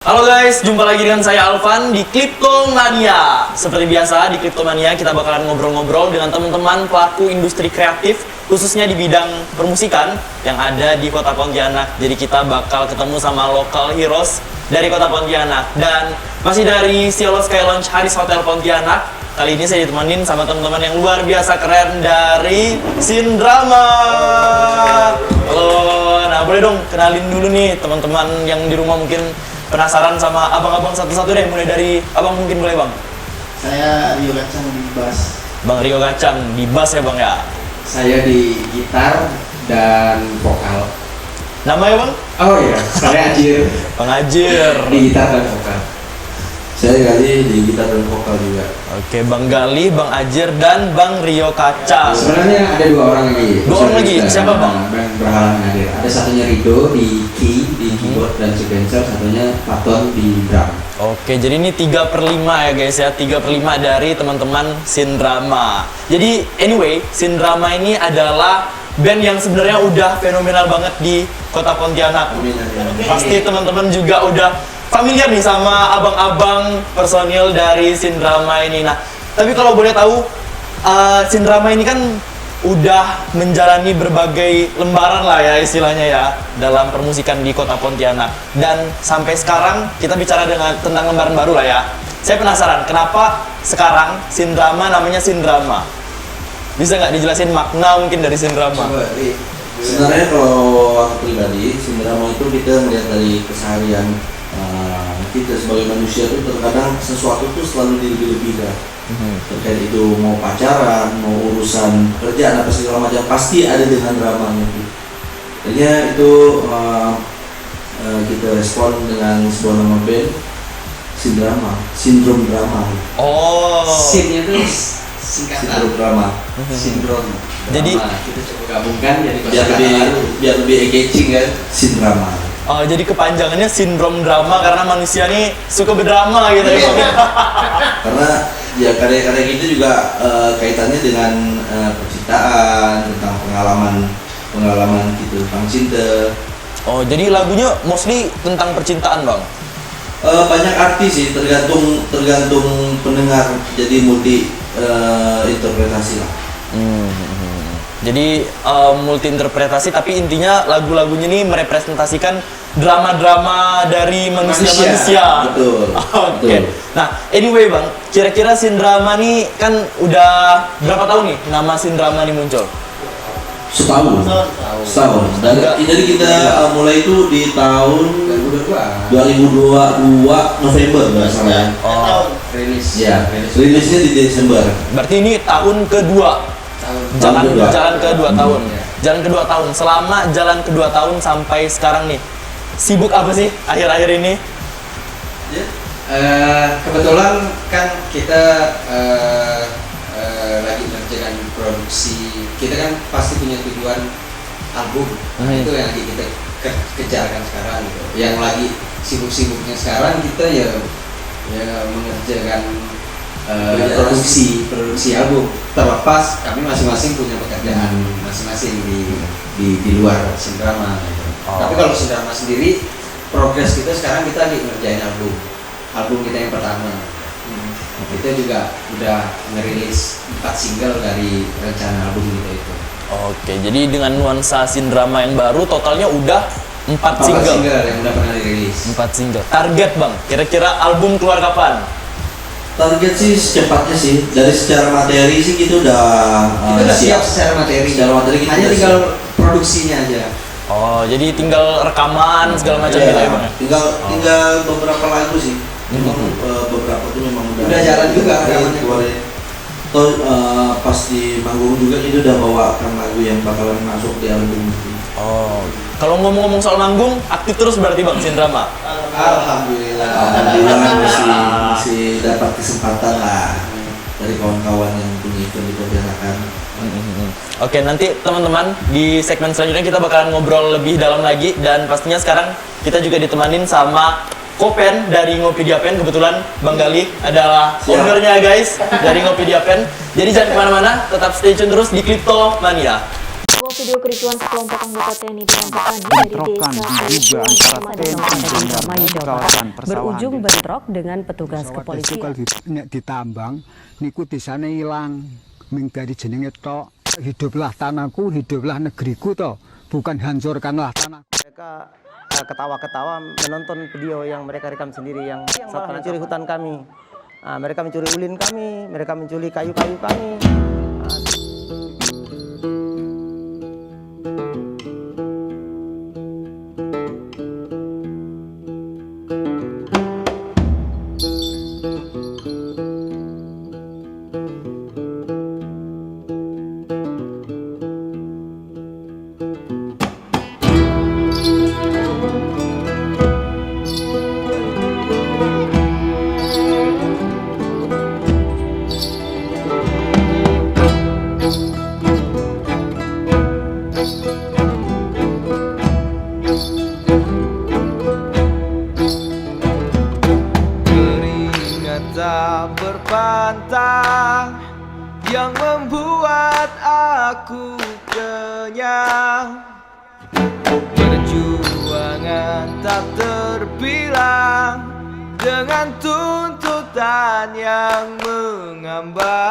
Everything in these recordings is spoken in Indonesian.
Halo guys, jumpa lagi dengan saya Alvan di Cryptomania. Seperti biasa di Cryptomania kita bakalan ngobrol-ngobrol dengan teman-teman pelaku industri kreatif khususnya di bidang permusikan yang ada di Kota Pontianak. Jadi kita bakal ketemu sama local heroes dari Kota Pontianak dan masih dari Cielo Sky Lounge Haris Hotel Pontianak. Kali ini saya ditemenin sama teman-teman yang luar biasa keren dari Sindrama. Halo, nah boleh dong kenalin dulu nih teman-teman yang di rumah mungkin penasaran sama abang-abang satu-satu deh, mulai dari abang mungkin boleh bang? Saya Rio Gacang di bass. Bang Rio Gacang di bass ya bang ya? Saya di gitar dan vokal. Namanya bang? Oh iya, saya Ajir. Bang Ajir. Di gitar dan vokal. Saya Gali di gitar dan vokal juga. Oke, Bang Gali, Bang Ajir, dan Bang Rio Kacang. Sebenarnya ada dua orang lagi. Dua orang lagi? Siapa bang? Bang berhalangan hadir. Ada satunya Rido di keyboard dan sequencer, satunya Paton di drum. Oke, jadi ini 3/5 ya guys ya, 3/5 dari teman-teman Sindrama. Jadi anyway, Sindrama ini adalah band yang sebenarnya udah fenomenal banget di Kota Pontianak. Pasti teman-teman juga udah familiar nih sama abang-abang personil dari Sindrama ini. Nah, tapi kalau boleh tahu, Sindrama ini kan udah menjalani berbagai lembaran lah ya istilahnya ya dalam permusikan di Kota Pontianak. Dan sampai sekarang kita bicara tentang lembaran baru lah ya. Saya penasaran kenapa sekarang Sindrama namanya Sindrama. Bisa nggak dijelasin makna mungkin dari Sindrama? Sebenarnya kalau aku pribadi, Sindrama itu kita melihat dari keseharian kita sebagai manusia itu terkadang sesuatu itu selalu dilebih-lebihkan. Terkait itu mau pacaran, mau urusan kerjaan apa segala macam pasti ada dengan dramanya itu. Jadinya itu kita respon dengan sebuah nama band Sindrama, sindrom drama. Oh. Sinnya itu singkatan. Sindrom drama. Sindrom. Jadi kita coba gabungkan jadi biar lebih engaging kan, Sindrama. Oh, jadi kepanjangannya sindrom drama karena manusia nih suka berdrama gitu ya. Karena ya karya-karya kita juga kaitannya dengan percintaan, tentang pengalaman gitu tentang cinta. Oh, jadi lagunya mostly tentang percintaan, Bang. Banyak arti sih, tergantung pendengar, jadi multi interpretasi lah. Jadi multi interpretasi tapi intinya lagu-lagunya ini merepresentasikan drama-drama dari manusia-manusia. Betul. Oke. Betul. Nah, anyway Bang, kira-kira Sindrama nih kan udah berapa tahun nih nama Sindrama nih muncul? Setahun. Dari kita mulai itu di tahun 2022 November nggak salah ya. Oh, rilis. Ya, rilisnya di Desember. berarti ini tahun kedua. Jalan kedua tahun. Ya. Jalan kedua tahun. Selama jalan kedua tahun sampai sekarang nih, sibuk apa sih akhir-akhir ini? Kebetulan kan kita lagi mengerjakan produksi. Kita kan pasti punya tujuan album. Itu yang lagi kita kejarkan sekarang gitu. Yang lagi sibuk-sibuknya sekarang kita ya mengerjakan produksi album. Terlepas kami masing-masing punya pekerjaan masing-masing di luar Sindrama gitu. Tapi kalau Sindrama sendiri, progres kita sekarang kita lagi ngerjain album kita yang pertama. Kita juga udah ngerilis 4 single dari rencana album kita itu. Oke, jadi dengan nuansa Sindrama yang baru totalnya udah 4 single yang udah pernah dirilis. 4 single. Target Bang, kira-kira album keluar kapan? Target sih secepatnya sih. Dari secara materi sih kita udah siap secara materi. Secara materi kita hanya udah tinggal produksinya aja. Oh, jadi tinggal rekaman segala macam gitu ya Bang? Tinggal beberapa lagu sih. Memang beberapa tuh memang udah jalan juga rekamannya. Toh pas di manggung juga kita udah bawakan lagu yang bakalan masuk di album ini. Oh, kalau ngomong-ngomong soal manggung, aktif terus berarti Bang Sindrama? Alhamdulillah masih dapat kesempatan lah dari kawan-kawan yang punya event di Pontianak. Oke, nanti teman-teman di segmen selanjutnya kita bakalan ngobrol lebih dalam lagi dan pastinya sekarang kita juga ditemanin sama Kopen dari Ngopedia Pen. Kebetulan Bang Gali adalah ownernya guys dari Ngopedia Pen. Jadi jangan kemana-mana, tetap stay tune terus di Cryptomania. Ngopedia Video kericuan sekelompok anggota TNI dengan petani dari Bentrokan diduga antara TNI dan kawasan persawahan berujung bentrok dengan petugas kepolisian. Kalau ditambang, niku desane hilang, ming dari jenenge tok. Hiduplah tanahku, hiduplah negeriku toh, bukan hancurkanlah tanahku. Mereka ketawa-ketawa menonton video yang mereka rekam sendiri yang malah mencuri hutan kami. Mereka mencuri ulin kami, mereka mencuri kayu-kayu kami. tak berpantang yang membuat aku kenyang. Perjuangan tak terbilang dengan tuntutan yang mengambang.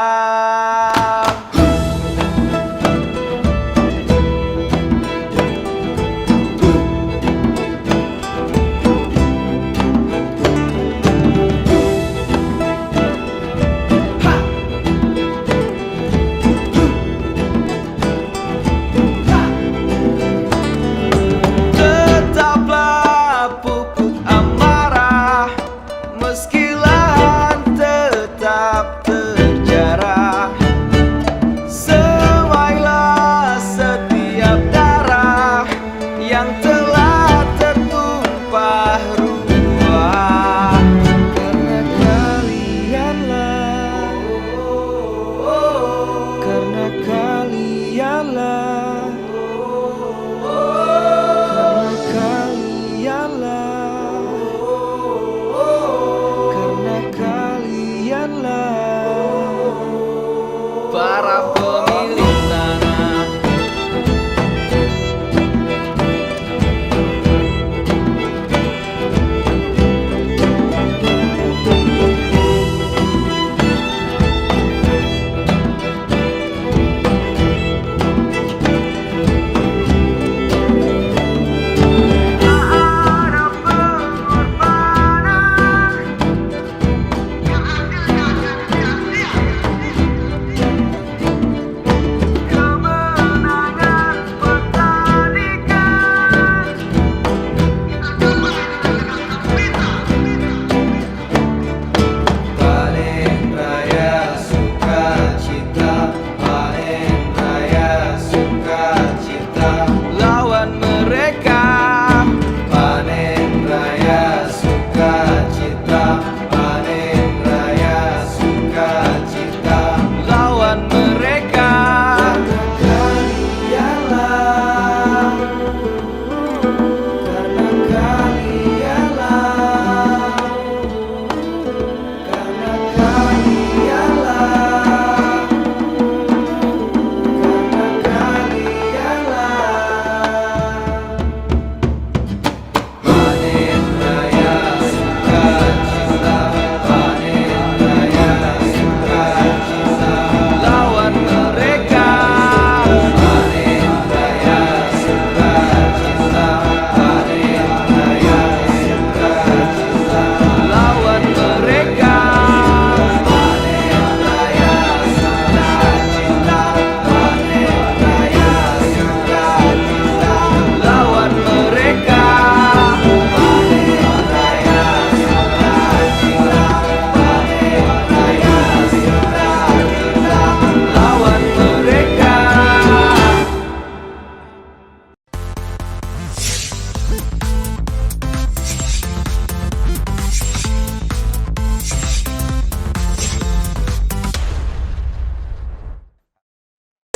Para pemilik tanah,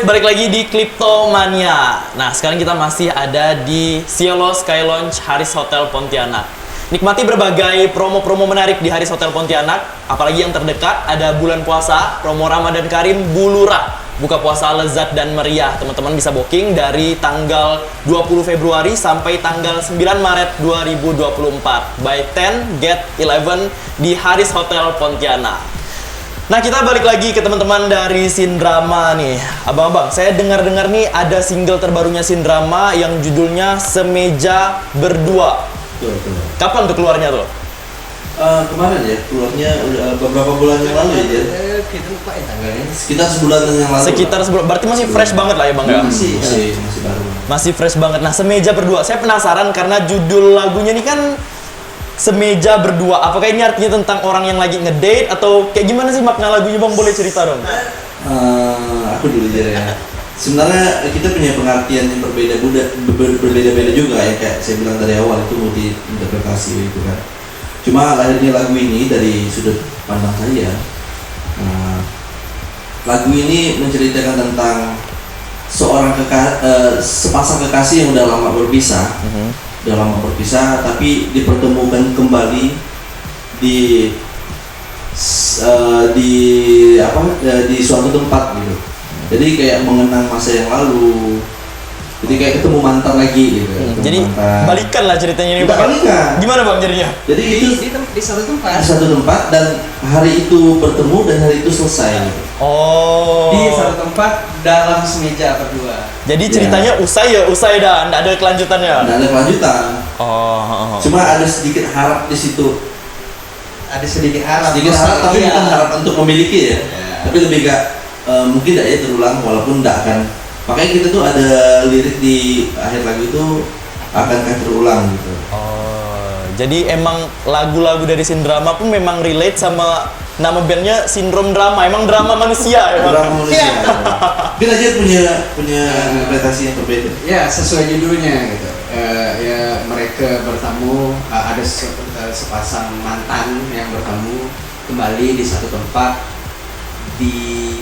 balik lagi di Kleptomania. Nah, sekarang kita masih ada di Cielo Sky Lounge Haris Hotel Pontianak. Nikmati berbagai promo-promo menarik di Haris Hotel Pontianak. Apalagi yang terdekat, ada bulan puasa, promo Ramadan Karim Bulurah. buka puasa lezat dan meriah. Teman-teman bisa booking dari tanggal 20 Februari sampai tanggal 9 Maret 2024. Buy 10, get 11 di Haris Hotel Pontianak. Nah, kita balik lagi ke teman-teman dari Sindrama nih. Abang-abang, saya dengar-dengar nih ada single terbarunya Sindrama yang judulnya Semeja Berdua. Betul. Kapan tuh keluarnya tuh? Kemarin ya, keluarnya udah beberapa bulan yang lalu ya. Kita lupa ya tanggalnya. Sekitar sebulan yang lalu. Sekitar sebulan. Berarti masih fresh banget lah ya, Bang ya? Masih baru. Masih fresh banget. Nah, Semeja Berdua. Saya penasaran karena judul lagunya ini kan Semeja Berdua. Apakah ini artinya tentang orang yang lagi ngedate atau kayak gimana sih makna lagunya, Bang? Boleh cerita dong? Aku dulu aja ya. Sebenarnya kita punya pengertian yang berbeda-beda juga ya, kayak saya bilang dari awal itu multi interpretasi gitu kan. Cuma lahirnya lagu ini dari sudut pandang saya. Lagu ini menceritakan tentang sepasang kekasih yang udah lama berpisah. Udah lama berpisah tapi dipertemukan kembali di suatu tempat gitu. Jadi kayak mengenang masa yang lalu. Jadi kayak ketemu mantan lagi gitu. Jadi balikan lah ceritanya ini, Bang. Balikan. Gimana, Bang, jadinya? Jadi itu Di satu tempat. di satu tempat dan hari itu bertemu dan hari itu selesai gitu. Oh. Di satu tempat dalam semeja berdua. Jadi ceritanya usai dah, nggak ada kelanjutannya. Nggak ada kelanjutan. Oh. Cuma ada sedikit harap di situ. Ada sedikit harap. Sedikit harap tapi bukan harap untuk memiliki ya. Tapi lebih gak mungkin tidak ya terulang walaupun tidak akan. Makanya kita tuh ada lirik di akhir lagu itu akankah terulang gitu. Oh, jadi emang lagu-lagu dari Sindrama pun memang relate sama nama bandnya Sindrom Drama. Emang drama manusia ya, Bang? Drama manusia. Mungkin aja punya interpretasi yang berbeda. Ya, sesuai judulnya gitu. Ya mereka bertemu, ada sepasang mantan yang bertemu kembali di satu tempat di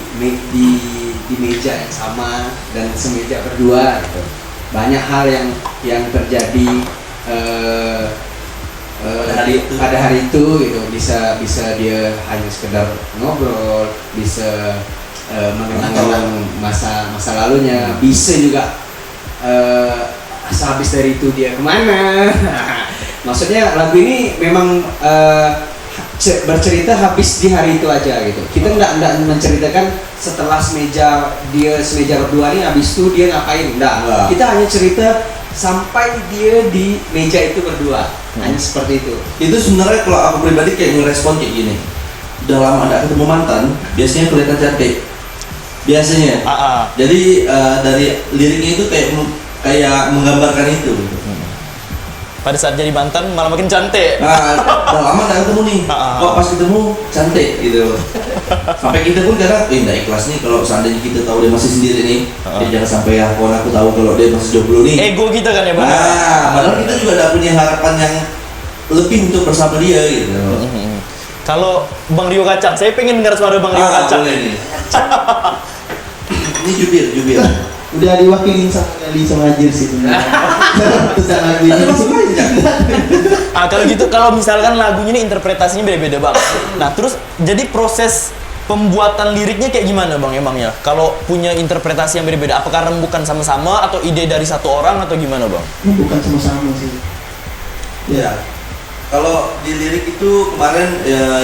meja yang sama dan semeja berdua gitu. Banyak hal yang terjadi pada hari itu gitu. Bisa dia hanya sekedar ngobrol, bisa mengenang masa lalunya, bisa juga sehabis dari itu dia kemana. Maksudnya lagu ini memang bercerita habis di hari itu aja gitu. Kita nggak menceritakan setelah semeja berdua nih, habis itu dia ngapain. Nggak. Kita hanya cerita sampai dia di meja itu berdua. Hanya seperti itu. Itu sebenarnya kalau aku pribadi kayak ngerespon kayak gini. Udah lama nggak ketemu mantan, biasanya kelihatan cantik. Biasanya. Jadi dari liriknya itu kayak menggambarkan itu. Gitu. Pada saat jadi mantan malah makin cantik. Udah lama gak ketemu nih, kok pas ketemu cantik gitu. Sampai kita pun kadang, nggak ikhlas nih kalau seandainya kita tahu dia masih sendiri nih. Jangan sampai aku tahu kalau dia masih jomblo nih. Ego kita kan ya, Bang. Padahal kita juga udah punya harapan yang lebih untuk bersama dia gitu. Kalau Bang Rio Kacang, saya pengen dengar suara Bang Rio Kacang. Boleh nih. Ini jubir. Udah diwakilin sama Ajir sih sebenarnya. Tentang lagu ini. Kalau gitu, kalau misalkan lagunya ini interpretasinya beda-beda, Bang. Nah, terus jadi proses pembuatan liriknya kayak gimana, Bang, emangnya? Kalau punya interpretasi yang beda-beda, apakah rembukan sama-sama atau ide dari satu orang atau gimana, Bang? Bukan sama-sama sih. Ya. Kalau di lirik itu kemarin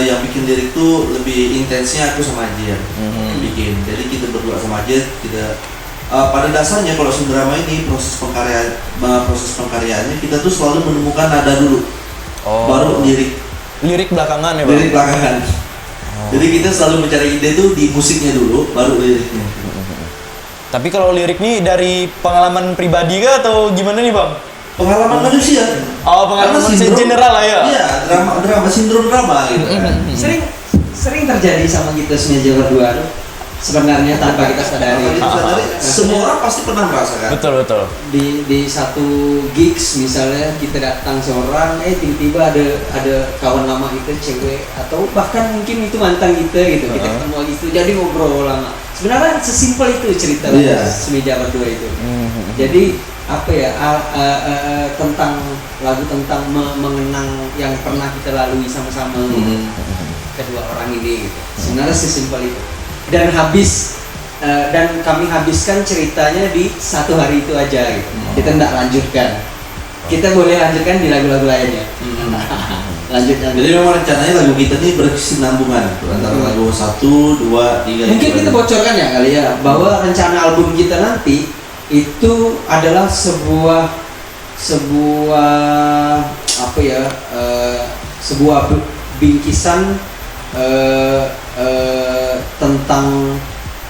yang bikin lirik itu lebih intensnya aku sama Ajir yang bikin. Jadi kita berdua sama Ajir, pada dasarnya kalau Sindrama ini proses pengkaryaannya kita tuh selalu menemukan nada dulu, baru lirik belakangan ya, Bang? Lirik belakangan. Jadi kita selalu mencari ide tuh di musiknya dulu, baru liriknya. Tapi kalau lirik nih dari pengalaman pribadi kah atau gimana nih, Bang? Pengalaman manusia. Pengalaman manusia general lah ya. Iya, sindrom drama gitu. Sering terjadi sama kita semeja berdua tuh. Sebenarnya tanpa kita sadari. Semua orang pasti pernah merasakan. Betul. Di satu gigs misalnya kita datang seorang, tiba-tiba ada kawan lama kita cewek atau bahkan mungkin itu mantan kita gitu. Kita ketemu lagi itu jadi ngobrol lama. Sebenarnya sesimpel itu cerita semeja berdua itu. Jadi apa ya tentang lagu tentang mengenang yang pernah kita lalui sama-sama kedua orang ini gitu. Sebenarnya sesimpel itu. Dan habis dan kami habiskan ceritanya di satu hari itu aja gitu. Kita tidak lanjutkan. Kita boleh lanjutkan di lagu-lagu lainnya. Lanjutkan. Jadi memang rencananya lagu kita ini berkesinambungan antara lagu 1, 2, 3. Mungkin kita bocorkan ya kali ya bahwa rencana album kita nanti itu adalah sebuah apa ya, sebuah bingkisan tentang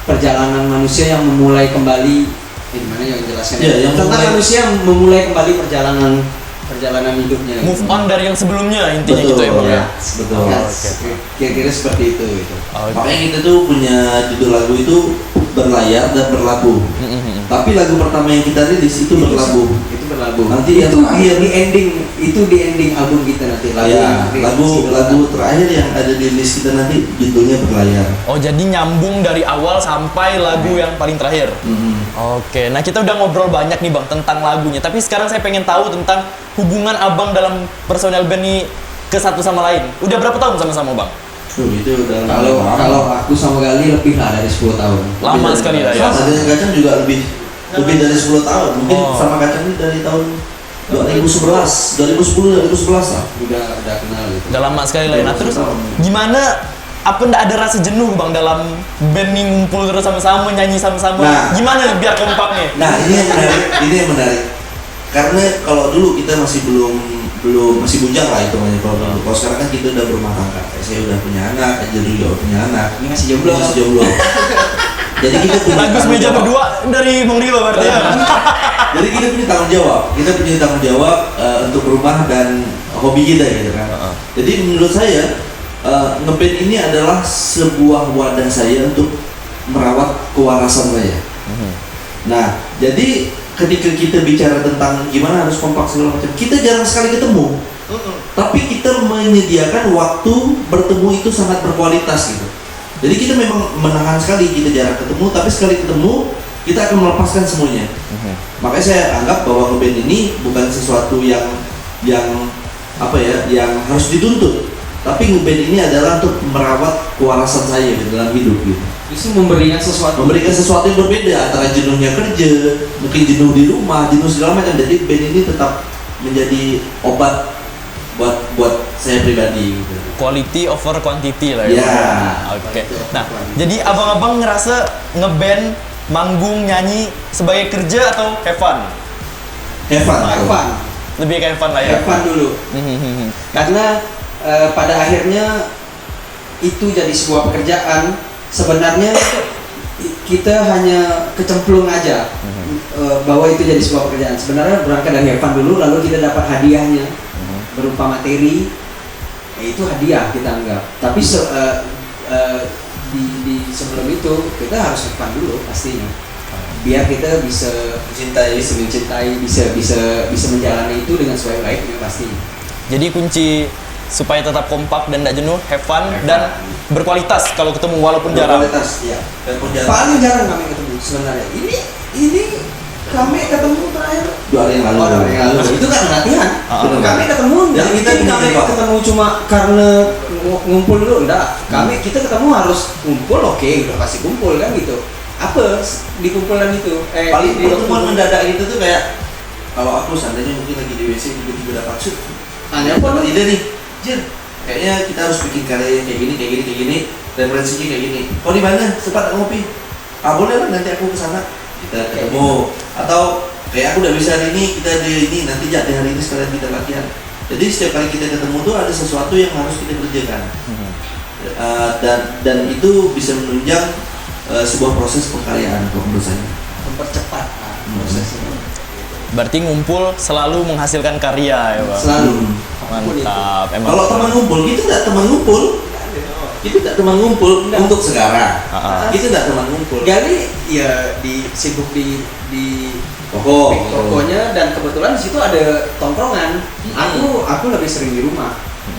perjalanan manusia yang memulai kembali, gimana yang jelaskan? Ya, yang tentang manusia yang memulai kembali perjalanan hidupnya. Move on dari yang sebelumnya intinya. Betul, gitu ya Bang ya. Betul. Kira-kira seperti itu gitu. Makanya kita tuh punya judul lagu itu Berlayar dan Berlabuh. Tapi lagu pertama yang kita rilis itu Berlabuh. Itu Berlabuh. Nanti yang terakhir di ending album kita nanti. Lagu terakhir yang ada di list kita nanti judulnya Berlayar. Oh, jadi nyambung dari awal sampai lagu yang paling terakhir. Oke, nah kita udah ngobrol banyak nih Bang tentang lagunya. Tapi sekarang saya pengen tahu tentang hubungan Abang dalam personel band ini ke satu sama lain. Udah berapa tahun sama-sama Bang? Itu udah kalau aku sama Gali lebih lah dari 10 tahun. Lama sekali lah ya. Sama dengan Kacang juga lebih dari 10 tahun. Mungkin sama Kacang ini dari tahun 2011 lah. Udah kenal gitu. Udah lama sekali lah ya. Nah terus gimana, apa ndak ada rasa jenuh Bang dalam band nih ngumpul terus sama-sama, nyanyi sama-sama? Nah, gimana biar kompaknya? Nah ini yang menarik. Karena kalau dulu kita masih belum masih bujang lah itu namanya kalau dulu. Kalau sekarang kan kita udah berumah tangga. Saya udah punya anak, Aja juga udah punya anak. Ini masih jomblo. Jadi kita punya bagus meja berdua dari Bang Rio berarti ya. Jadi kita punya tanggung jawab. Kita punya tanggung jawab untuk rumah dan hobi kita gitu kan. Jadi menurut saya ngeband ini adalah sebuah wadah saya untuk merawat kewarasan saya. Nah, jadi ketika kita bicara tentang gimana harus kompak segala macam, kita jarang sekali ketemu. Tapi kita menyediakan waktu bertemu itu sangat berkualitas gitu. Jadi kita memang menahan sekali kita jarang ketemu, tapi sekali ketemu kita akan melepaskan semuanya. Makanya saya anggap bahwa ngeband ini bukan sesuatu yang apa ya, yang harus dituntut. Tapi ngeband ini adalah untuk merawat kewarasan saya dalam hidup gitu. Justru memberikan sesuatu yang berbeda antara jenuhnya kerja, mungkin jenuh di rumah, jenuh segala macam. Jadi band ini tetap menjadi obat buat saya pribadi gitu. Quality over quantity lah ya. Oke. Nah, jadi abang-abang ngerasa ngeband, manggung, nyanyi sebagai kerja atau have fun? Have fun. Lebih ke have fun lah ya. Have fun dulu. Karena pada akhirnya itu jadi sebuah pekerjaan. Sebenarnya kita hanya kecemplung aja bahwa itu jadi sebuah pekerjaan. Sebenarnya berangkat dari have fun dulu, lalu kita dapat hadiahnya berupa materi. Itu hadiah kita anggap. Tapi di sebelum itu kita harus have fun dulu pastinya. Biar kita bisa mencintai, bisa menjalani itu dengan sebaik-baiknya pastinya. Jadi kunci supaya tetap kompak dan tidak jenuh, have fun dan berkualitas kalau ketemu walaupun jarang. Berkualitas, ya. Paling jarang kami ketemu sebenarnya. Ini kami ketemu terakhir 2 hari yang lalu. Itu kan latihan. Kami ketemu, kami ketemu cuma karena ngumpul dulu, enggak. Kita ketemu harus ngumpul, oke, udah pasti kumpul kan gitu. Apa di kumpulan itu? Paling pertemuan mendadak itu tuh kayak kalau aku seandainya mungkin lagi di WC tiba-tiba dapat shoot. Dapat ide nih. Kayaknya kita harus bikin karya kayak gini, referensinya kayak gini. Kau di mana? Sempat ngopi? Boleh lah, nanti aku kesana. Kita ketemu. Atau kayak aku udah bisa hari ini, kita di ini nanti jadi hari ini sekalian kita latihan. Jadi setiap kali kita ketemu tuh ada sesuatu yang harus kita kerjakan. Dan itu bisa menunjang sebuah proses pengkaryaan menurut saya. Mempercepat prosesnya. Berarti ngumpul selalu menghasilkan karya ya Bang? Selalu. Mantap. Kalau teman ngumpul, itu tidak teman ngumpul. Itu tidak teman ngumpul untuk sekarang. Itu tidak teman ngumpul. Gali ya sibuk di tokonya dan kebetulan di situ ada tongkrongan. Aku lebih sering di rumah.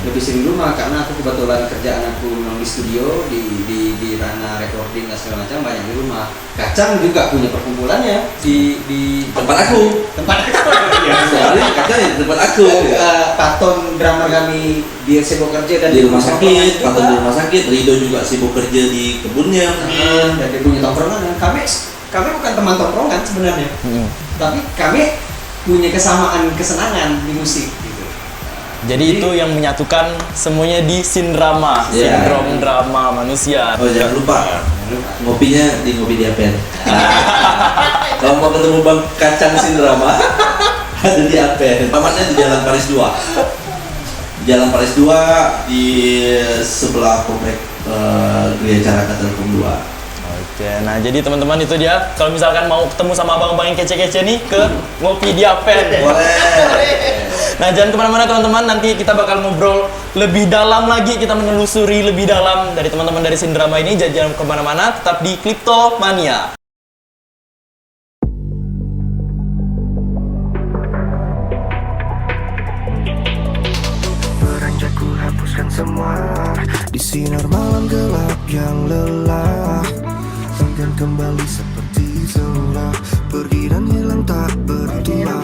lebih sering di rumah karena aku kebetulan kerjaan aku memang di studio di ranah recording dan segala macam, banyak di rumah. Kacang juga punya perkumpulannya di Tempat aku. tempat aku. Soalnya Kacang di tempat aku. Paton drummer kami dia sibuk kerja dan Di rumah sakit, Paton di rumah sakit, Rido juga sibuk kerja di kebunnya. dan dia punya tongkrongan. Dan kami bukan teman tongkrongan sebenarnya, tapi kami punya kesamaan kesenangan di musik gitu. Jadi itu yang menyatukan semuanya di Sindrama, Iya. sindrom drama manusia. Oh jangan lupa, ngopinya di Ngopi di Apen. Kalau mau ketemu Bang Kacang Sindrama, ada di Apen. Tempatnya di Jalan Paris 2. Jalan Paris 2 di sebelah komplek Gereja Caraka Telkom 2. Oke, nah jadi teman-teman itu dia. Kalau misalkan mau ketemu sama abang-abang yang kece-kece nih, ke Ngopi di Apen. Boleh. Nah jangan kemana-mana teman-teman, nanti kita bakal ngobrol lebih dalam lagi, kita menelusuri lebih dalam dari teman-teman dari Sindrama ini. Jangan kemana-mana, tetap di Kleptomania. Beranjak ku hapuskan semua di sinar malam gelap yang lelah, enggan kembali seperti semula, pergi dan hilang tak bertuah.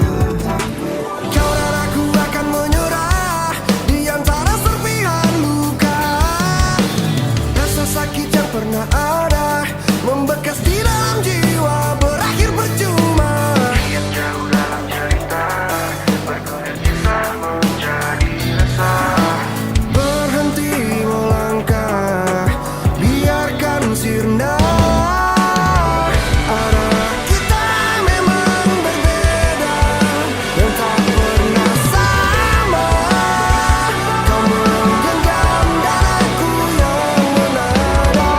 Kau dan aku akan menyerah di antara serpihan luka, rasa sakit yang pernah ada membekas di dalam jiwa, berakhir percuma. Yang jauh dalam cerita bergulir kisah menjadi rasa. Berhenti melangkah, biarkan sirna. Arah kita memang berbeda dan tak pernah sama. Kau menggenggam dan aku yang menada.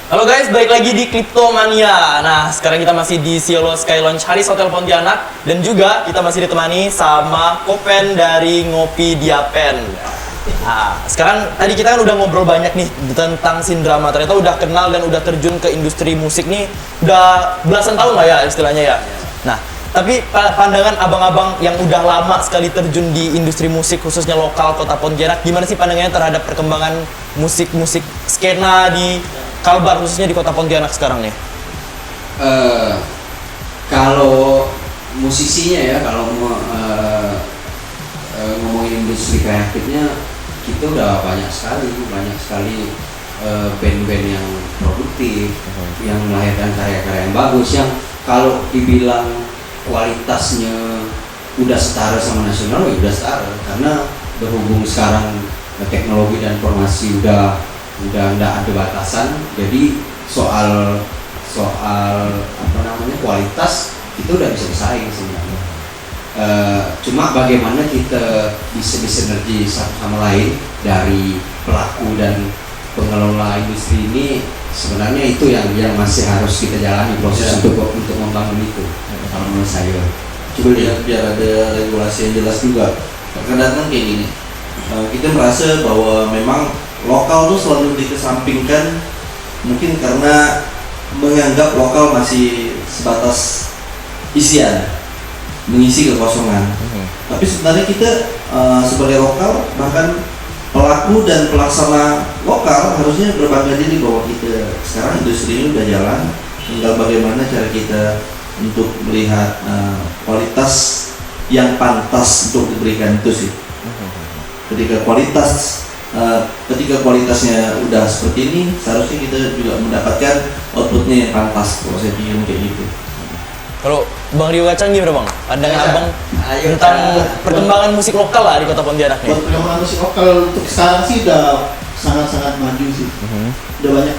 Halo guys, balik lagi di Cryptomania. Nah, sekarang kita masih di Cielo Sky Lounge Haris Hotel Pontianak. Dan juga kita masih ditemani sama Kopen dari Ngopi Diapen. Nah, sekarang tadi kita kan udah ngobrol banyak nih tentang Sindrama. Ternyata udah kenal dan udah terjun ke industri musik nih udah belasan tahun lah ya istilahnya ya. Nah, tapi pandangan abang-abang yang udah lama sekali terjun di industri musik khususnya lokal kota Pontianak, gimana sih pandangannya terhadap perkembangan musik-musik skena di Kalbar khususnya di kota Pontianak sekarang nih? Kalau musisinya ya, kalau ngomongin industri kreatifnya, kita udah banyak sekali band-band yang produktif, yang melahirkan karya-karya yang bagus, yang kalau dibilang kualitasnya udah setara sama nasional, ya udah setara, karena berhubung sekarang teknologi dan informasi udah nggak ada batasan, jadi soal apa namanya kualitas itu udah bisa bersaing sebenarnya. Cuma bagaimana kita bisa bersinergi satu sama lain dari pelaku dan pengelola industri ini, sebenarnya itu yang masih harus kita jalani proses untuk membangun itu. Kalau menurut saya, Coba biar ada regulasi yang jelas juga. Kadang kan kayak gini, kita merasa bahwa memang lokal tuh selalu dikesampingkan, mungkin karena menganggap lokal masih sebatas isian, mengisi kekosongan. Tapi sebenarnya kita sebagai lokal, bahkan pelaku dan pelaksana lokal harusnya berbangga diri bahwa kita sekarang industri ini udah jalan. Tinggal bagaimana cara kita untuk melihat kualitas yang pantas untuk diberikan itu sih. Ketika kualitasnya udah seperti ini, seharusnya kita juga mendapatkan outputnya yang pantas. Kalau saya pikir kayak gitu. Kalau Bang Rio Kacang gimana Bang? Pandangan Abang tentang perkembangan musik lokal lah di kota Pontianak nih? Buat perkembangan musik lokal untuk sekarang sih udah sangat-sangat maju sih. Udah banyak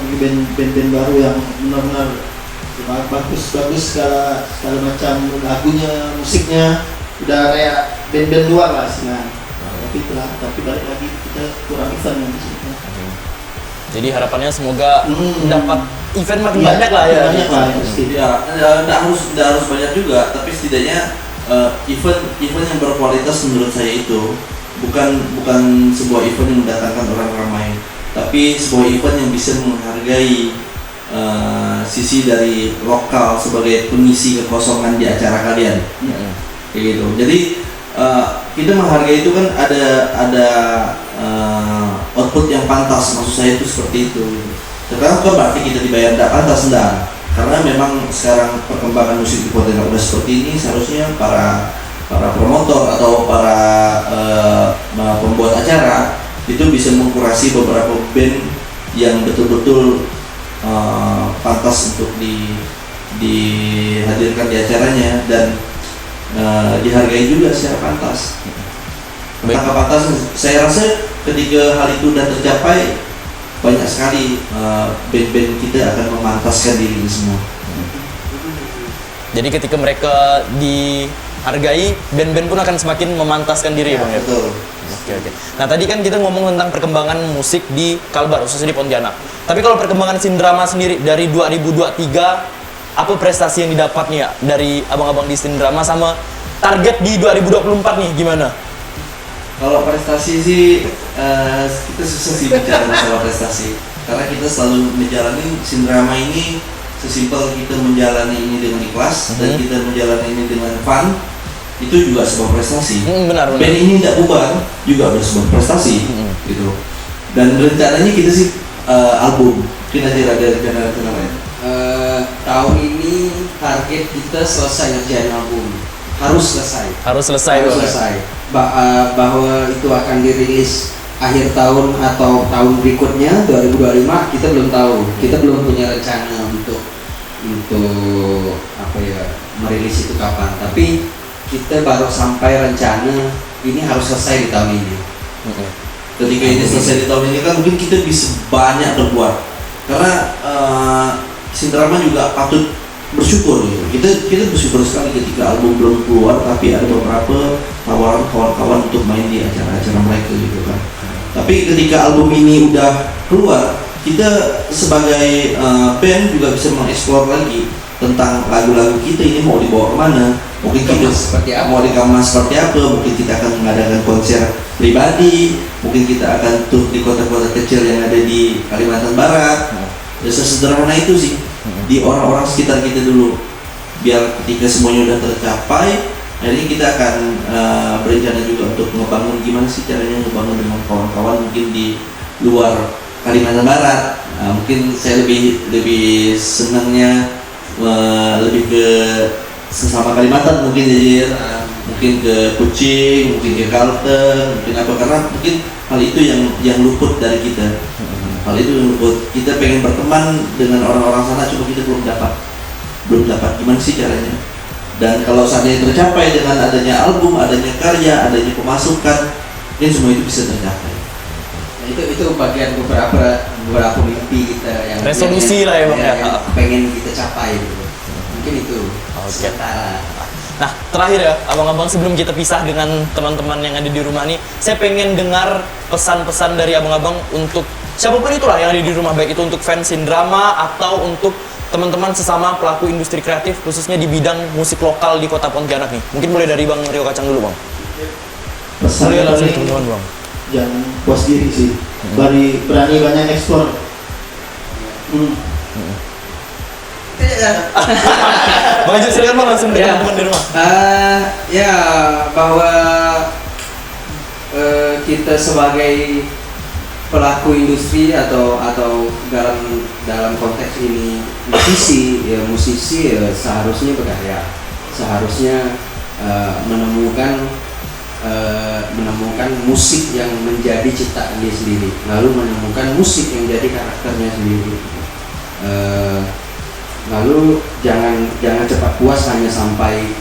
band-band baru yang benar-benar bagus segala macam lagunya, musiknya udah kayak band-band luar lah istilahnya. Tapi balik lagi kita kurang event yang di sini. Jadi harapannya semoga dapat event makin banyak lah ya. Banyak lah Ya, nggak harus banyak juga, tapi setidaknya event yang berkualitas menurut saya itu bukan sebuah event yang mendatangkan orang ramai, tapi sebuah event yang bisa menghargai sisi dari lokal sebagai pengisi kekosongan di acara kalian. Kayak gitu. Jadi kita menghargai itu kan ada output yang pantas, maksud saya itu seperti itu. Sekarang kan berarti kita dibayar tidak pantas, enggak. Karena memang sekarang perkembangan musik di Pontianak udah seperti ini, seharusnya para promotor atau para pembuat acara itu bisa mengkurasi beberapa band yang betul-betul pantas untuk dihadirkan di acaranya dan dihargai juga secara pantas. Tentang kepantasan, saya rasa ketika hal itu sudah tercapai, banyak sekali band-band kita akan memantaskan diri ini semua. Jadi ketika mereka dihargai, band-band pun akan semakin memantaskan diri ya Bang ya? Betul. Oke. Nah tadi kan kita ngomong tentang perkembangan musik di Kalbar, khususnya di Pontianak. Tapi kalau perkembangan Sindrama sendiri dari 2023, apa prestasi yang didapatnya dari abang-abang di Sindrama sama target di 2024 nih gimana? Kalau prestasi sih kita susah sih bicara masalah prestasi, karena kita selalu menjalani Sindrama ini sesimpel kita menjalani ini dengan ikhlas dan kita menjalani ini dengan fun, itu juga sebuah prestasi. Benar. Band ini tidak bubar juga ada sebuah prestasi gitu. Dan rencananya kita sih album, kira-kira ada rencana lain. Tahun ini target kita selesai ngerjain album. Harus selesai. Bahwa itu akan dirilis akhir tahun atau tahun berikutnya 2025 kita belum tahu. Kita belum punya rencana untuk apa ya, merilis itu kapan. Tapi kita baru sampai rencana ini harus selesai di tahun ini. Ketika ini selesai di tahun ini kan mungkin kita bisa banyak berbuat, karena Sindrama juga patut bersyukur gitu. Kita bersyukur sekali ketika album belum keluar tapi ada beberapa tawaran kawan-kawan untuk main di acara-acara mereka gitu kan. Tapi ketika album ini udah keluar, kita sebagai band juga bisa mengeksplor lagi tentang lagu-lagu kita ini mau dibawa kemana, mungkin kita seperti apa? mau dikemas seperti apa, mungkin kita akan mengadakan konser pribadi, mungkin kita akan tur di kota-kota kecil yang ada di Kalimantan Barat. Ya sesederhana itu sih, di orang-orang sekitar kita dulu, biar ketika semuanya udah tercapai, jadi kita akan berencana juga untuk ngebangun gimana sih caranya ngebangun dengan kawan-kawan mungkin di luar Kalimantan Barat. Mungkin saya lebih senangnya lebih ke sesama Kalimantan mungkin jadi mungkin ke Kucing, mungkin ke Kalteng, mungkin apa, karena mungkin hal itu yang luput dari kita. Hal itu yang luput. Kita pengen berteman dengan orang-orang sana, cuma kita belum dapat gimana sih caranya. Dan kalau seandainya tercapai dengan adanya album, adanya karya, adanya pemasukan, ini semua itu bisa tercapai. Itu bagian beberapa mimpi kita yang Resolusi lah ya, Bang, ya. yang pengen kita capai gitu. Mungkin itu. Oke. Nah, terakhir ya, abang-abang, sebelum kita pisah dengan teman-teman yang ada di rumah nih, saya pengen dengar pesan-pesan dari abang-abang untuk siapapun itulah yang ada di rumah, baik itu untuk fans Sindrama atau untuk teman-teman sesama pelaku industri kreatif, khususnya di bidang musik lokal di Kota Pontianak nih. Mungkin mulai dari Bang Rio Kacang dulu, Bang. Pesannya langsung paling teman-teman, Bang. jangan puas diri sih, berani banyak eksplor. Bang Ajun, silakan Bang, langsung dari teman-teman di rumah. Ya, bahwa kita sebagai pelaku industri atau dalam konteks ini musisi ya seharusnya berkarya, seharusnya menemukan musik yang menjadi ciptaan dia sendiri, lalu menemukan musik yang jadi karakternya sendiri. Lalu jangan cepat puas hanya sampai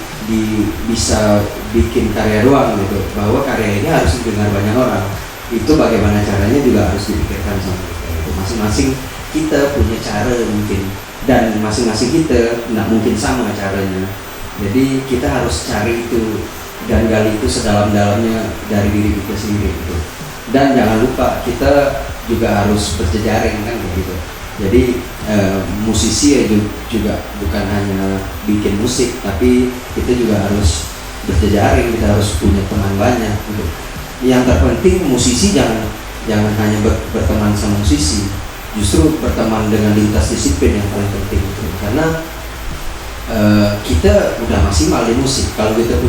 bisa bikin karya doang gitu, bahwa karya ini harus didengar banyak orang. Itu bagaimana caranya juga harus dipikirkan sama kita. Itu masing-masing kita punya cara mungkin, dan masing-masing kita nggak mungkin sama caranya. Jadi kita harus cari itu dan gali itu sedalam-dalamnya dari diri kita sendiri gitu. Dan jangan lupa kita juga harus berjejaring kan begitu. Jadi musisi ya juga bukan hanya bikin musik, tapi kita juga harus berjejaring, kita harus punya teman banyak gitu. Yang terpenting musisi jangan hanya berteman sama musisi, justru berteman dengan lintas disiplin yang paling penting gitu. Karena kita udah maksimal di musik. Kalau kita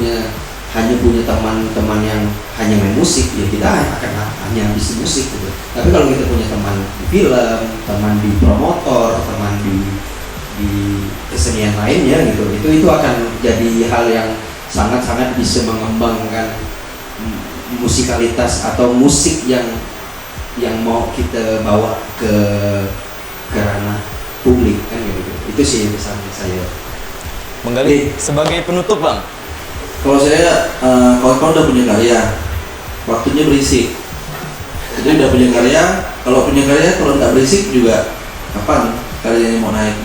hanya punya teman-teman yang hanya main musik, ya kita akan hanya habis musik gitu. Tapi kalau kita punya teman di film, teman di promotor, teman di kesenian lainnya gitu, itu akan jadi hal yang sangat-sangat bisa mengembangkan musikalitas atau musik yang mau kita bawa ke ranah publik kan gitu. Itu sih pesan saya. Menggali sebagai penutup, Bang. Kalau saya, kawan-kawan udah punya karya, waktunya berisik. Jadi udah punya karya, kalau nggak berisik juga kapan karyanya mau naik?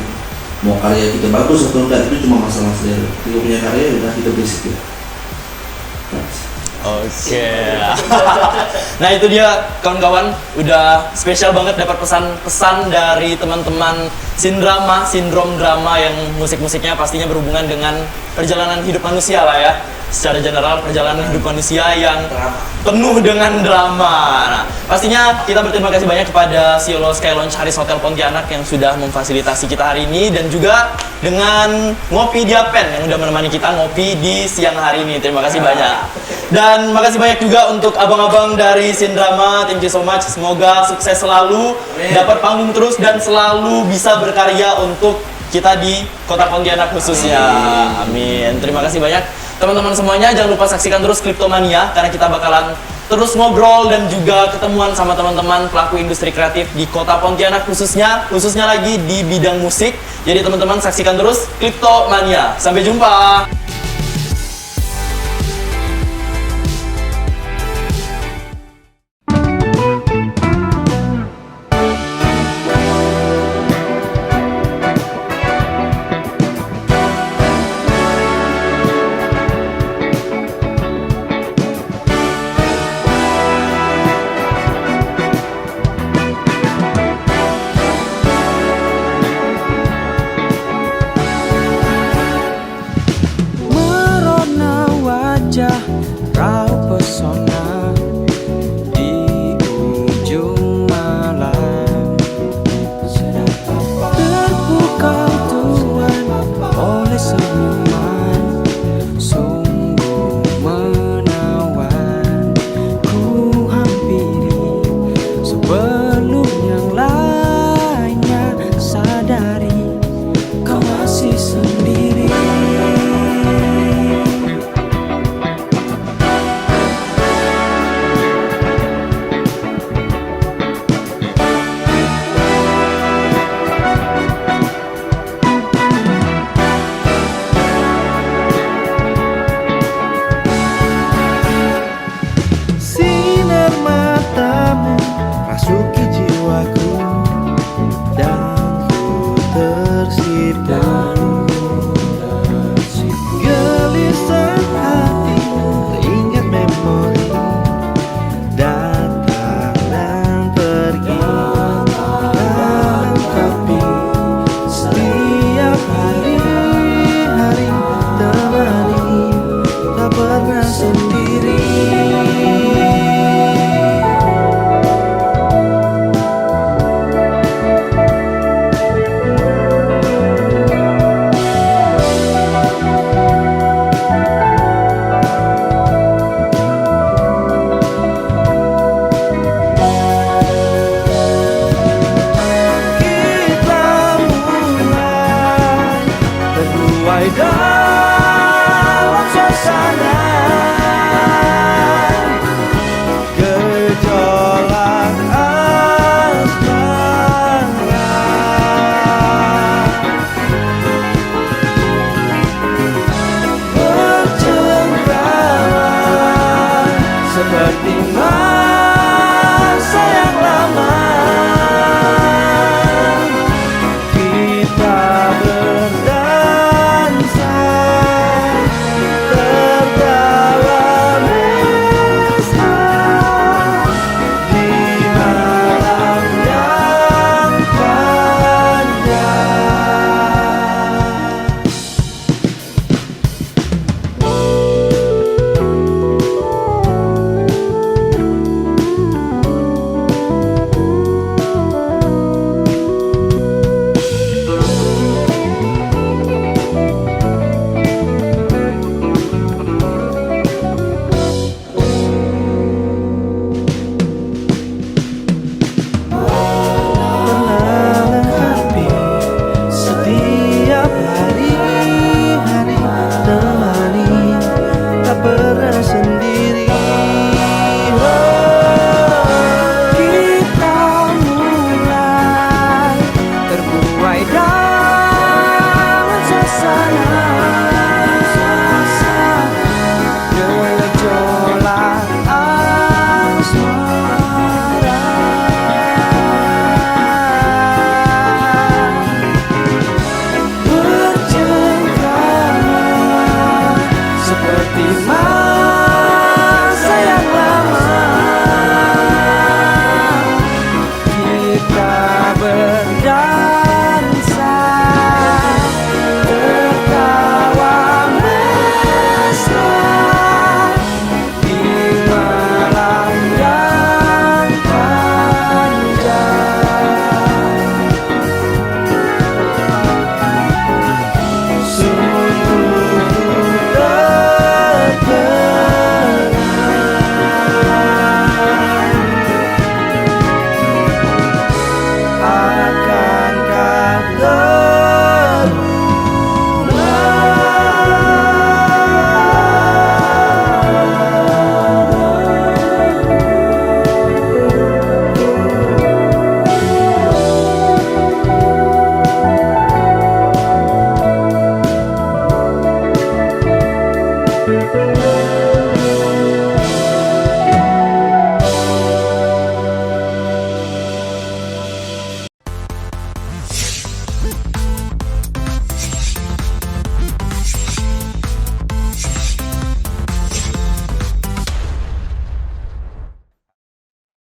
Mau karya kita bagus atau enggak, itu cuma masalah selera. Kalau punya karya udah kita berisik ya. Oke. Nah, itu dia kawan-kawan, udah spesial banget dapat pesan-pesan dari teman-teman Sindrama, Sindrom Drama yang musik-musiknya pastinya berhubungan dengan perjalanan hidup manusia lah ya. Secara general perjalanan hidup manusia yang penuh dengan drama. Nah, pastinya kita berterima kasih banyak kepada Cielo Sky Lounge Haris Hotel Pontianak yang sudah memfasilitasi kita hari ini, dan juga dengan Ngopi Diapen yang udah menemani kita ngopi di siang hari ini. Terima kasih banyak. Dan makasih banyak juga untuk abang-abang dari Sindrama. Thank you so much. Semoga sukses selalu, dapat panggung terus, dan selalu bisa berkarya untuk kita di Kota Pontianak khususnya. Amin. Terima kasih banyak teman-teman semuanya. Jangan lupa saksikan terus Kriptomania, karena kita bakalan terus ngobrol dan juga ketemuan sama teman-teman pelaku industri kreatif di Kota Pontianak khususnya lagi di bidang musik. Jadi teman-teman saksikan terus Kriptomania. Sampai jumpa. berbeda.